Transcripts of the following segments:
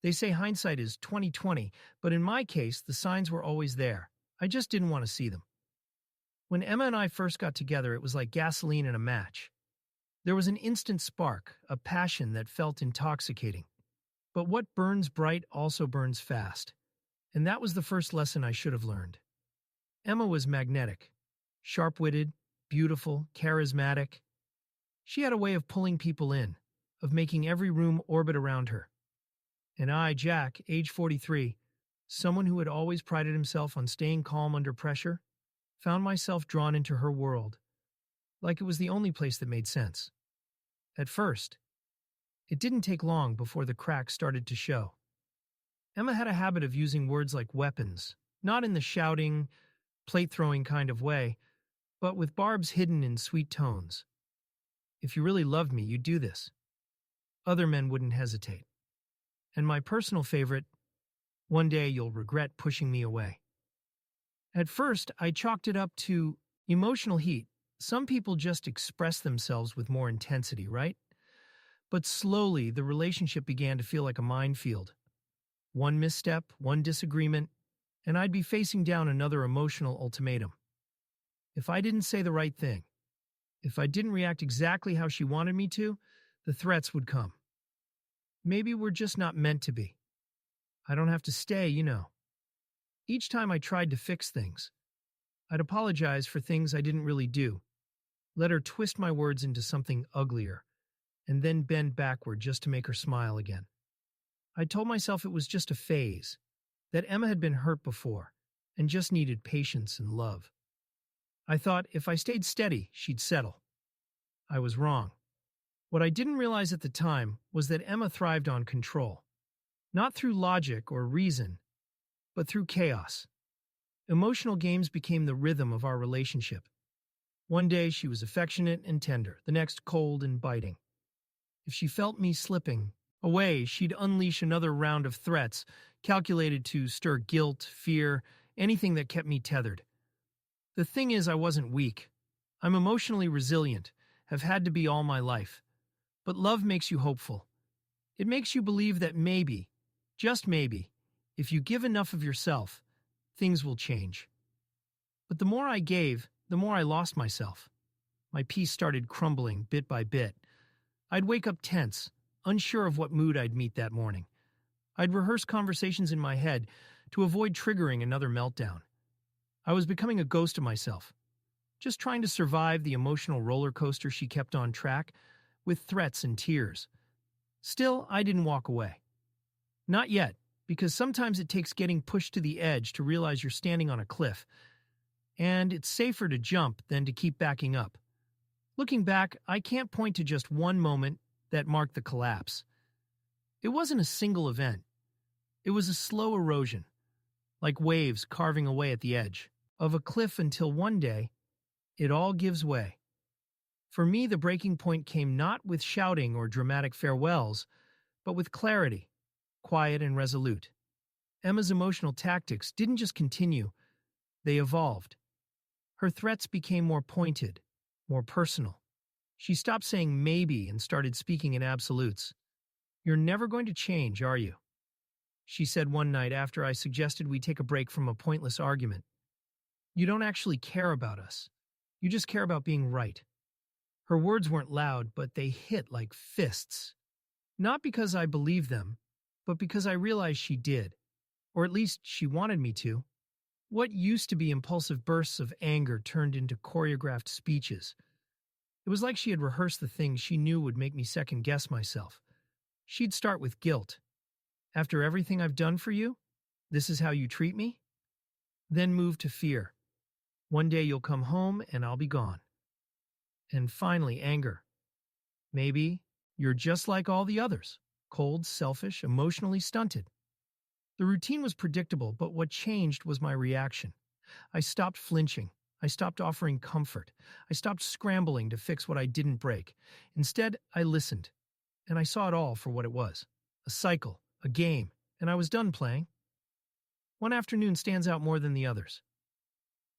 They say hindsight is 20/20, but in my case, the signs were always there. I just didn't want to see them. When Emma and I first got together, it was like gasoline in a match. There was an instant spark, a passion that felt intoxicating. But what burns bright also burns fast. And that was the first lesson I should have learned. Emma was magnetic, sharp-witted, beautiful, charismatic. She had a way of pulling people in, of making every room orbit around her. And I, Jack, age 43, someone who had always prided himself on staying calm under pressure, found myself drawn into her world, like it was the only place that made sense. At first, it didn't take long before the cracks started to show. Emma had a habit of using words like weapons, not in the shouting, plate-throwing kind of way, but with barbs hidden in sweet tones. If you really loved me, you'd do this. Other men wouldn't hesitate. And my personal favorite, one day you'll regret pushing me away. At first, I chalked it up to emotional heat. Some people just express themselves with more intensity, right? But slowly, the relationship began to feel like a minefield. One misstep, one disagreement, and I'd be facing down another emotional ultimatum. If I didn't say the right thing, if I didn't react exactly how she wanted me to, the threats would come. Maybe we're just not meant to be. I don't have to stay, you know. Each time I tried to fix things, I'd apologize for things I didn't really do, let her twist my words into something uglier, and then bend backward just to make her smile again. I told myself it was just a phase, that Emma had been hurt before, and just needed patience and love. I thought if I stayed steady, she'd settle. I was wrong. What I didn't realize at the time was that Emma thrived on control. Not through logic or reason, but through chaos. Emotional games became the rhythm of our relationship. One day she was affectionate and tender, the next cold and biting. If she felt me slipping away, she'd unleash another round of threats, calculated to stir guilt, fear, anything that kept me tethered. The thing is, I wasn't weak. I'm emotionally resilient, have had to be all my life. But love makes you hopeful. It makes you believe that maybe, just maybe, if you give enough of yourself, things will change. But the more I gave, the more I lost myself. My peace started crumbling bit by bit. I'd wake up tense, unsure of what mood I'd meet that morning. I'd rehearse conversations in my head to avoid triggering another meltdown. I was becoming a ghost of myself, just trying to survive the emotional roller coaster she kept on track, with threats and tears. Still, I didn't walk away. Not yet, because sometimes it takes getting pushed to the edge to realize you're standing on a cliff, and it's safer to jump than to keep backing up. Looking back, I can't point to just one moment that marked the collapse. It wasn't a single event. It was a slow erosion, like waves carving away at the edge of a cliff until one day, it all gives way. For me, the breaking point came not with shouting or dramatic farewells, but with clarity, quiet and resolute. Emma's emotional tactics didn't just continue, they evolved. Her threats became more pointed, more personal. She stopped saying maybe and started speaking in absolutes. "You're never going to change, are you?" she said one night after I suggested we take a break from a pointless argument. "You don't actually care about us. You just care about being right." Her words weren't loud, but they hit like fists. Not because I believed them, but because I realized she did. Or at least she wanted me to. What used to be impulsive bursts of anger turned into choreographed speeches. It was like she had rehearsed the things she knew would make me second-guess myself. She'd start with guilt. "After everything I've done for you, this is how you treat me?" Then move to fear. "One day you'll come home and I'll be gone." And finally, anger. "Maybe you're just like all the others, cold, selfish, emotionally stunted." The routine was predictable, but what changed was my reaction. I stopped flinching. I stopped offering comfort. I stopped scrambling to fix what I didn't break. Instead, I listened, and I saw it all for what it was. A cycle, a game, and I was done playing. One afternoon stands out more than the others.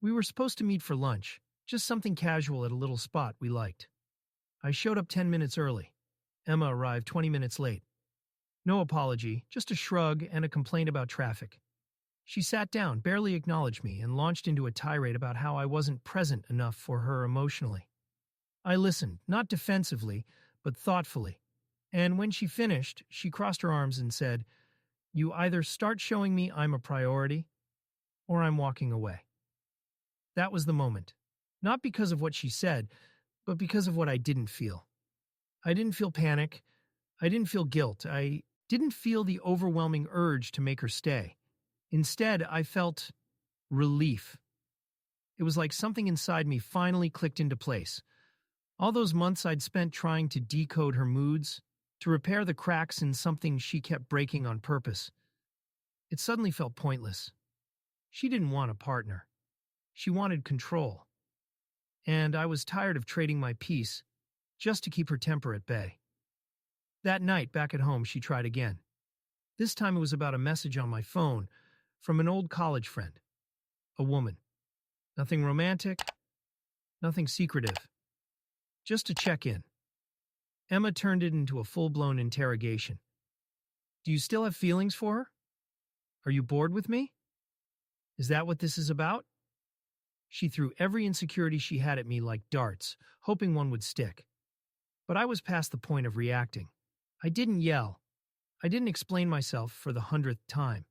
We were supposed to meet for lunch, just something casual at a little spot we liked. I showed up 10 minutes early. Emma arrived 20 minutes late. No apology, just a shrug and a complaint about traffic. She sat down, barely acknowledged me, and launched into a tirade about how I wasn't present enough for her emotionally. I listened, not defensively, but thoughtfully. And when she finished, she crossed her arms and said, "You either start showing me I'm a priority, or I'm walking away." That was the moment. Not because of what she said, but because of what I didn't feel. I didn't feel panic. I didn't feel guilt. I didn't feel the overwhelming urge to make her stay. Instead, I felt relief. It was like something inside me finally clicked into place. All those months I'd spent trying to decode her moods, to repair the cracks in something she kept breaking on purpose, it suddenly felt pointless. She didn't want a partner. She wanted control. And I was tired of trading my peace just to keep her temper at bay. That night, back at home, she tried again. This time it was about a message on my phone from an old college friend, a woman. Nothing romantic, nothing secretive, just a check-in. Emma turned it into a full-blown interrogation. "Do you still have feelings for her? Are you bored with me? Is that what this is about?" She threw every insecurity she had at me like darts, hoping one would stick. But I was past the point of reacting. I didn't yell. I didn't explain myself for the 100th time.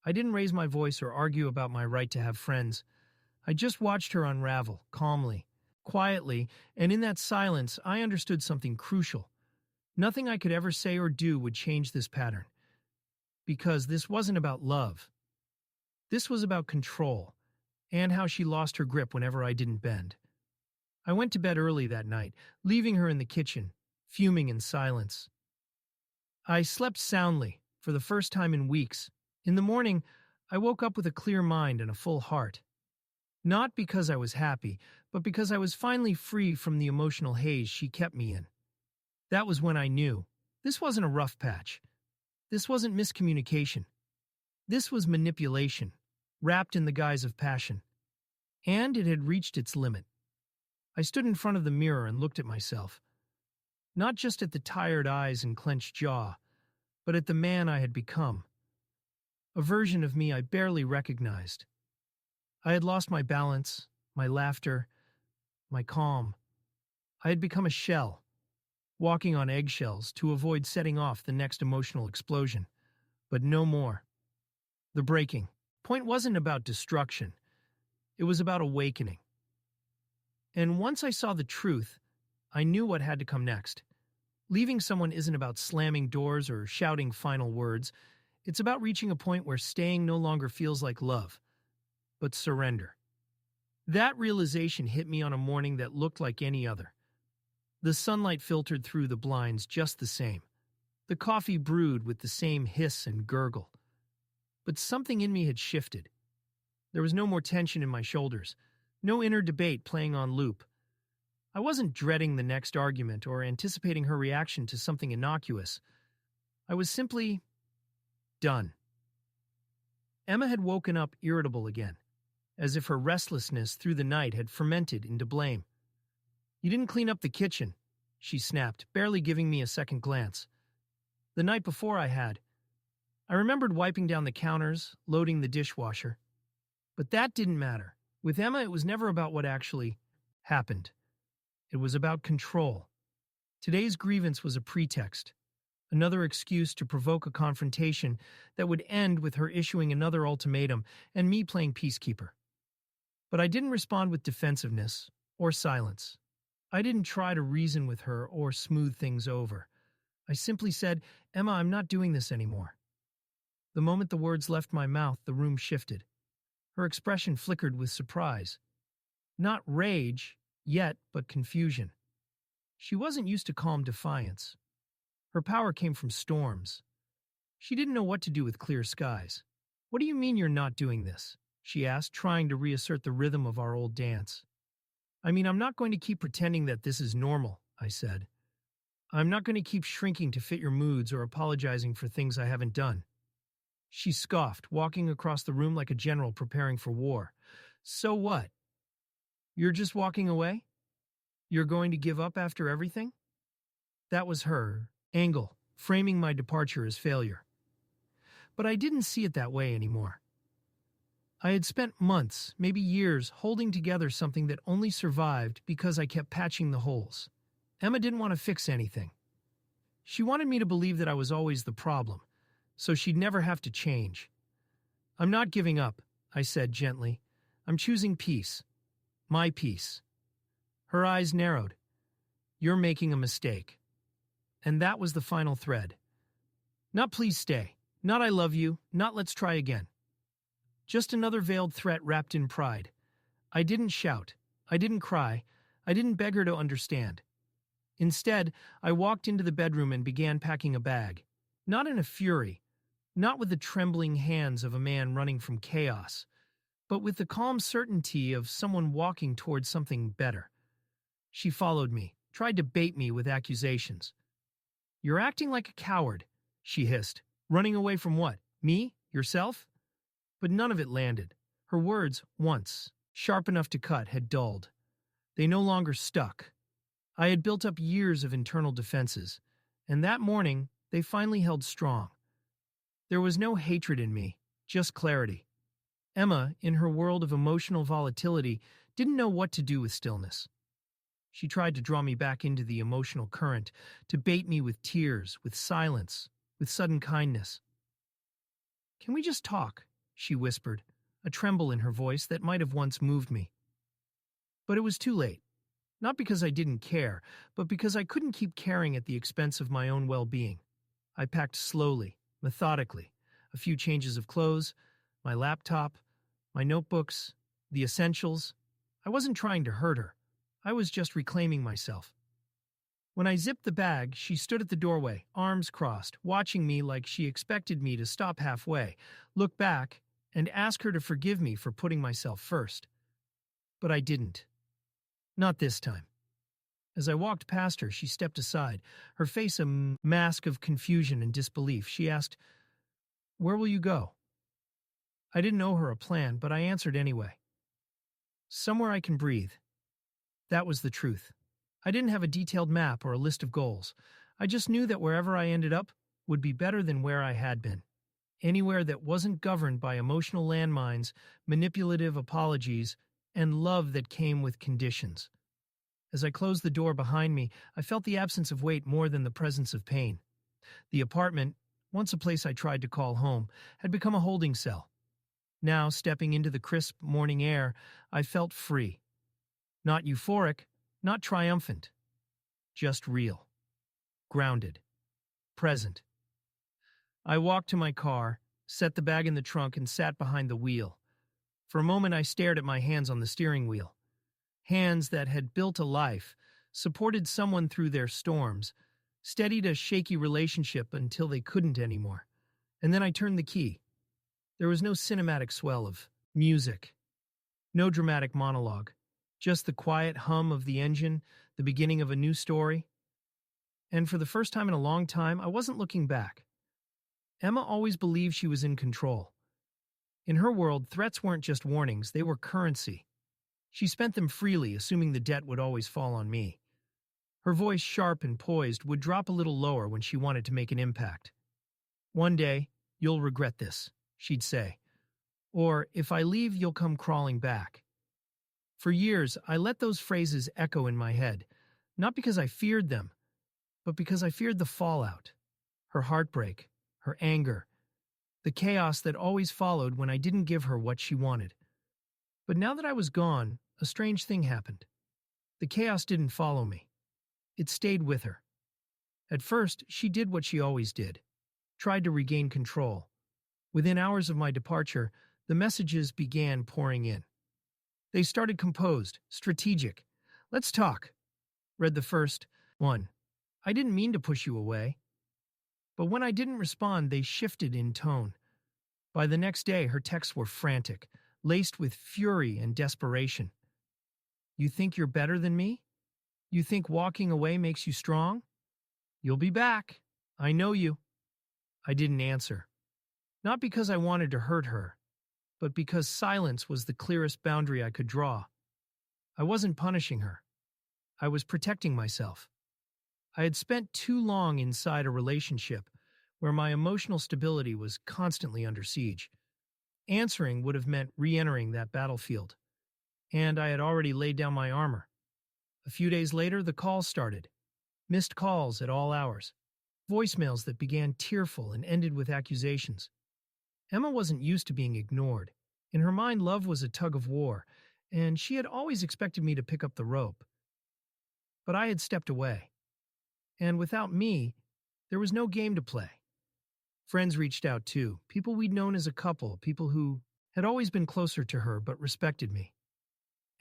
I didn't raise my voice or argue about my right to have friends. I just watched her unravel, calmly, quietly, and in that silence, I understood something crucial. Nothing I could ever say or do would change this pattern. Because this wasn't about love. This was about control, and how she lost her grip whenever I didn't bend. I went to bed early that night, leaving her in the kitchen, fuming in silence. I slept soundly, for the first time in weeks. In the morning, I woke up with a clear mind and a full heart. Not because I was happy, but because I was finally free from the emotional haze she kept me in. That was when I knew. This wasn't a rough patch. This wasn't miscommunication. This was manipulation, wrapped in the guise of passion. And it had reached its limit. I stood in front of the mirror and looked at myself. Not just at the tired eyes and clenched jaw, but at the man I had become. A version of me I barely recognized. I had lost my balance, my laughter, my calm. I had become a shell, walking on eggshells to avoid setting off the next emotional explosion. But no more. The breaking point wasn't about destruction. It was about awakening. And once I saw the truth, I knew what had to come next. Leaving someone isn't about slamming doors or shouting final words. It's about reaching a point where staying no longer feels like love, but surrender. That realization hit me on a morning that looked like any other. The sunlight filtered through the blinds just the same. The coffee brewed with the same hiss and gurgle. But something in me had shifted. There was no more tension in my shoulders, no inner debate playing on loop. I wasn't dreading the next argument or anticipating her reaction to something innocuous. I was simply done. Emma had woken up irritable again, as if her restlessness through the night had fermented into blame. "You didn't clean up the kitchen," she snapped, barely giving me a second glance. The night before I had. I remembered wiping down the counters, loading the dishwasher. But that didn't matter. With Emma, it was never about what actually happened. It was about control. Today's grievance was a pretext, another excuse to provoke a confrontation that would end with her issuing another ultimatum and me playing peacekeeper. But I didn't respond with defensiveness or silence. I didn't try to reason with her or smooth things over. I simply said, "Emma, I'm not doing this anymore." The moment the words left my mouth, the room shifted. Her expression flickered with surprise. Not rage, yet, but confusion. She wasn't used to calm defiance. Her power came from storms. She didn't know what to do with clear skies. "What do you mean you're not doing this?" she asked, trying to reassert the rhythm of our old dance. "I mean, I'm not going to keep pretending that this is normal," I said. "I'm not going to keep shrinking to fit your moods or apologizing for things I haven't done." She scoffed, walking across the room like a general preparing for war. "So what? You're just walking away? You're going to give up after everything?" That was her angle, framing my departure as failure. But I didn't see it that way anymore. I had spent months, maybe years, holding together something that only survived because I kept patching the holes. Emma didn't want to fix anything. She wanted me to believe that I was always the problem, so she'd never have to change. "I'm not giving up," I said gently. "I'm choosing peace. My peace." Her eyes narrowed. "You're making a mistake." And that was the final thread. Not "please stay," not "I love you," not "let's try again." Just another veiled threat wrapped in pride. I didn't shout. I didn't cry. I didn't beg her to understand. Instead, I walked into the bedroom and began packing a bag. Not in a fury, not with the trembling hands of a man running from chaos, but with the calm certainty of someone walking towards something better. She followed me, tried to bait me with accusations. "You're acting like a coward," she hissed. "Running away from what? Me? Yourself?" But none of it landed. Her words, once sharp enough to cut, had dulled. They no longer stuck. I had built up years of internal defenses, and that morning they finally held strong. There was no hatred in me, just clarity. Emma, in her world of emotional volatility, didn't know what to do with stillness. She tried to draw me back into the emotional current, to bait me with tears, with silence, with sudden kindness. "Can we just talk?" she whispered, a tremble in her voice that might have once moved me. But it was too late. Not because I didn't care, but because I couldn't keep caring at the expense of my own well-being. I packed slowly, methodically, a few changes of clothes, my laptop, my notebooks, the essentials. I wasn't trying to hurt her. I was just reclaiming myself. When I zipped the bag, she stood at the doorway, arms crossed, watching me like she expected me to stop halfway, look back, and ask her to forgive me for putting myself first. But I didn't. Not this time. As I walked past her, she stepped aside, her face a mask of confusion and disbelief. She asked, "Where will you go?" I didn't owe her a plan, but I answered anyway. "Somewhere I can breathe." That was the truth. I didn't have a detailed map or a list of goals. I just knew that wherever I ended up would be better than where I had been. Anywhere that wasn't governed by emotional landmines, manipulative apologies, and love that came with conditions. As I closed the door behind me, I felt the absence of weight more than the presence of pain. The apartment, once a place I tried to call home, had become a holding cell. Now, stepping into the crisp morning air, I felt free. Not euphoric, not triumphant. Just real. Grounded. Present. I walked to my car, set the bag in the trunk, and sat behind the wheel. For a moment I stared at my hands on the steering wheel. Hands that had built a life, supported someone through their storms, steadied a shaky relationship until they couldn't anymore. And then I turned the key. There was no cinematic swell of music, no dramatic monologue, just the quiet hum of the engine, the beginning of a new story. And for the first time in a long time, I wasn't looking back. Emma always believed she was in control. In her world, threats weren't just warnings, they were currency. She spent them freely, assuming the debt would always fall on me. Her voice, sharp and poised, would drop a little lower when she wanted to make an impact. "One day, you'll regret this," she'd say. Or, "If I leave, you'll come crawling back." For years, I let those phrases echo in my head, not because I feared them, but because I feared the fallout, her heartbreak, her anger, the chaos that always followed when I didn't give her what she wanted. But now that I was gone, a strange thing happened. The chaos didn't follow me. It stayed with her. At first, she did what she always did, tried to regain control. Within hours of my departure, the messages began pouring in. They started composed, strategic. "Let's talk." Read the first one. "I didn't mean to push you away." But when I didn't respond, they shifted in tone. By the next day, her texts were frantic, laced with fury and desperation. "You think you're better than me? You think walking away makes you strong? You'll be back. I know you." I didn't answer. Not because I wanted to hurt her, but because silence was the clearest boundary I could draw. I wasn't punishing her. I was protecting myself. I had spent too long inside a relationship where my emotional stability was constantly under siege. Answering would have meant re-entering that battlefield, and I had already laid down my armor. A few days later, the calls started. Missed calls at all hours. Voicemails that began tearful and ended with accusations. Emma wasn't used to being ignored. In her mind, love was a tug of war, and she had always expected me to pick up the rope. But I had stepped away. And without me, there was no game to play. Friends reached out too, people we'd known as a couple, people who had always been closer to her but respected me.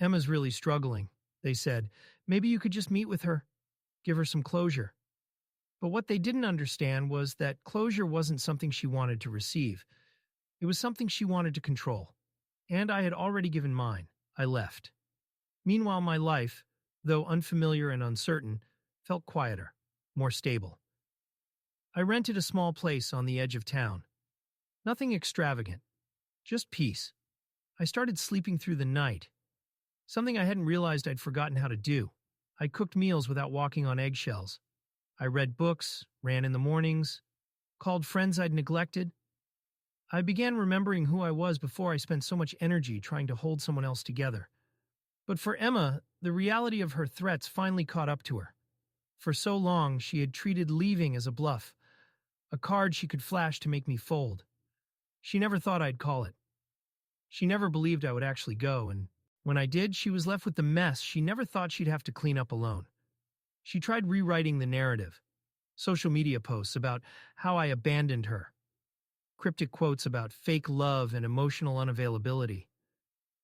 Emma's really struggling, they said. Maybe you could just meet with her, give her some closure. But what they didn't understand was that closure wasn't something she wanted to receive. It was something she wanted to control. And I had already given mine. I left. Meanwhile, my life, though unfamiliar and uncertain, felt quieter, more stable. I rented a small place on the edge of town. Nothing extravagant, just peace. I started sleeping through the night, something I hadn't realized I'd forgotten how to do. I cooked meals without walking on eggshells. I read books, ran in the mornings, called friends I'd neglected. I began remembering who I was before I spent so much energy trying to hold someone else together. But for Emma, the reality of her threats finally caught up to her. For so long, she had treated leaving as a bluff, a card she could flash to make me fold. She never thought I'd call it. She never believed I would actually go, and when I did, she was left with the mess she never thought she'd have to clean up alone. She tried rewriting the narrative. Social media posts about how I abandoned her. Cryptic quotes about fake love and emotional unavailability.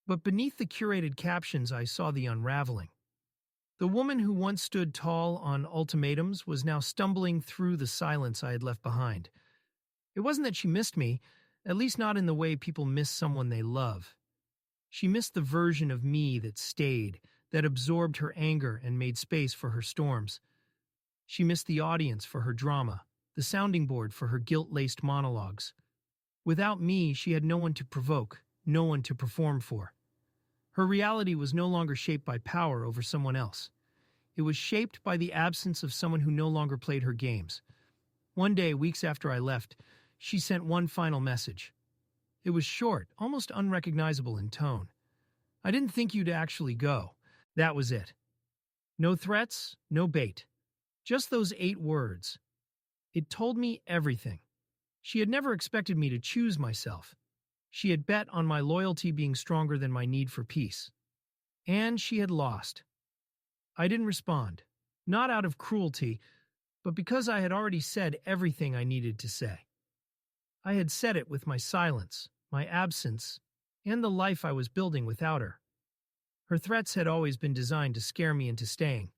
But beneath the curated captions, I saw the unraveling. The woman who once stood tall on ultimatums was now stumbling through the silence I had left behind. It wasn't that she missed me, at least not in the way people miss someone they love. She missed the version of me that stayed, that absorbed her anger and made space for her storms. She missed the audience for her drama, the sounding board for her guilt-laced monologues. Without me, she had no one to provoke, no one to perform for. Her reality was no longer shaped by power over someone else. It was shaped by the absence of someone who no longer played her games. One day, weeks after I left, she sent one final message. It was short, almost unrecognizable in tone. I didn't think you'd actually go. That was it. No threats, no bait. Just those 8 words. It told me everything. She had never expected me to choose myself. She had bet on my loyalty being stronger than my need for peace. And she had lost. I didn't respond, not out of cruelty, but because I had already said everything I needed to say. I had said it with my silence, my absence, and the life I was building without her. Her threats had always been designed to scare me into staying.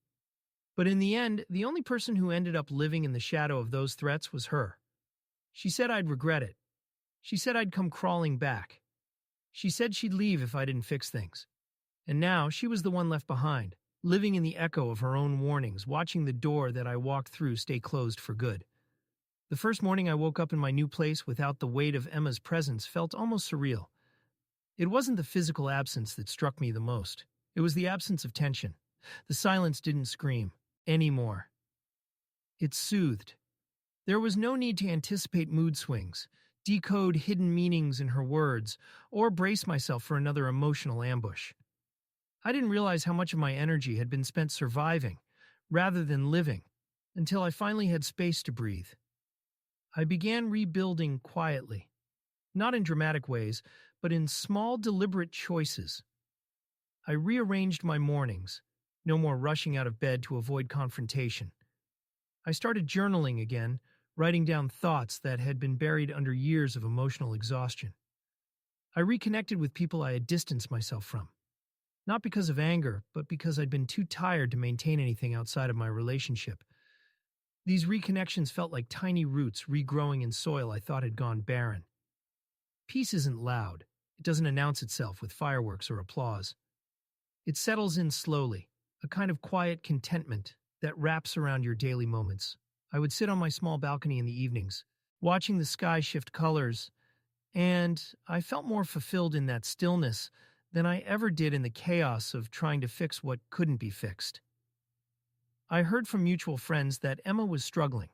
But in the end, the only person who ended up living in the shadow of those threats was her. She said I'd regret it. She said I'd come crawling back. She said she'd leave if I didn't fix things. And now she was the one left behind, living in the echo of her own warnings, watching the door that I walked through stay closed for good. The first morning I woke up in my new place without the weight of Emma's presence felt almost surreal. It wasn't the physical absence that struck me the most. It was the absence of tension. The silence didn't scream anymore. It soothed. There was no need to anticipate mood swings, decode hidden meanings in her words, or brace myself for another emotional ambush. I didn't realize how much of my energy had been spent surviving, rather than living, until I finally had space to breathe. I began rebuilding quietly, not in dramatic ways, but in small, deliberate choices. I rearranged my mornings, no more rushing out of bed to avoid confrontation. I started journaling again, writing down thoughts that had been buried under years of emotional exhaustion. I reconnected with people I had distanced myself from, not because of anger, but because I'd been too tired to maintain anything outside of my relationship. These reconnections felt like tiny roots regrowing in soil I thought had gone barren. Peace isn't loud. It doesn't announce itself with fireworks or applause. It settles in slowly, a kind of quiet contentment that wraps around your daily moments. I would sit on my small balcony in the evenings, watching the sky shift colors, and I felt more fulfilled in that stillness than I ever did in the chaos of trying to fix what couldn't be fixed. I heard from mutual friends that Emma was struggling.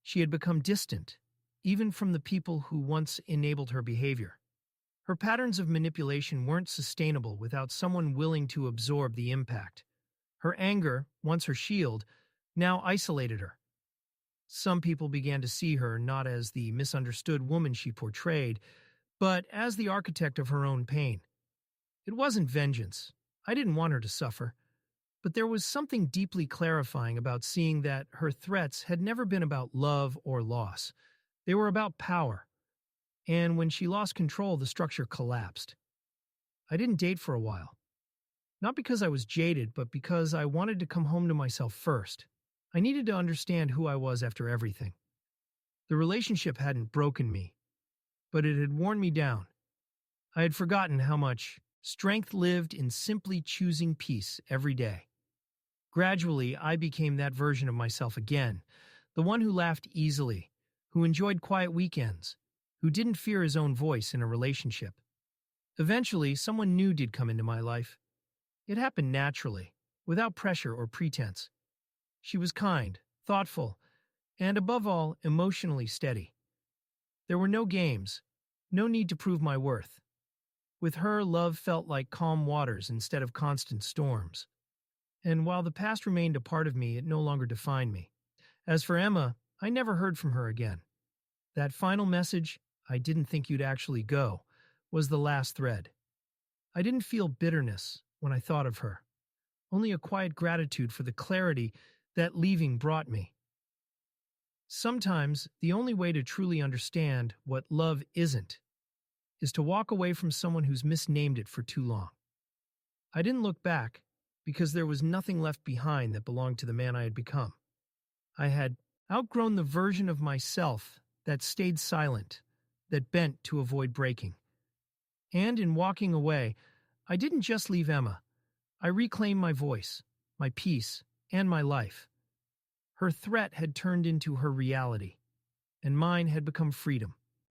She had become distant, even from the people who once enabled her behavior. Her patterns of manipulation weren't sustainable without someone willing to absorb the impact. Her anger, once her shield, now isolated her. Some people began to see her not as the misunderstood woman she portrayed, but as the architect of her own pain. It wasn't vengeance. I didn't want her to suffer. But there was something deeply clarifying about seeing that her threats had never been about love or loss. They were about power. And when she lost control, the structure collapsed. I didn't date for a while. Not because I was jaded, but because I wanted to come home to myself first. I needed to understand who I was after everything. The relationship hadn't broken me, but it had worn me down. I had forgotten how much strength lived in simply choosing peace every day. Gradually, I became that version of myself again, the one who laughed easily, who enjoyed quiet weekends, who didn't fear his own voice in a relationship. Eventually, someone new did come into my life. It happened naturally, without pressure or pretense. She was kind, thoughtful, and above all, emotionally steady. There were no games, no need to prove my worth. With her, love felt like calm waters instead of constant storms. And while the past remained a part of me, it no longer defined me. As for Emma, I never heard from her again. That final message, "I didn't think you'd actually go," was the last thread. I didn't feel bitterness when I thought of her, only a quiet gratitude for the clarity that leaving brought me. Sometimes, the only way to truly understand what love isn't is to walk away from someone who's misnamed it for too long. I didn't look back because there was nothing left behind that belonged to the man I had become. I had outgrown the version of myself that stayed silent, that bent to avoid breaking. And in walking away, I didn't just leave Emma. I reclaimed my voice, my peace, and my life. Her threat had turned into her reality, and mine had become freedom.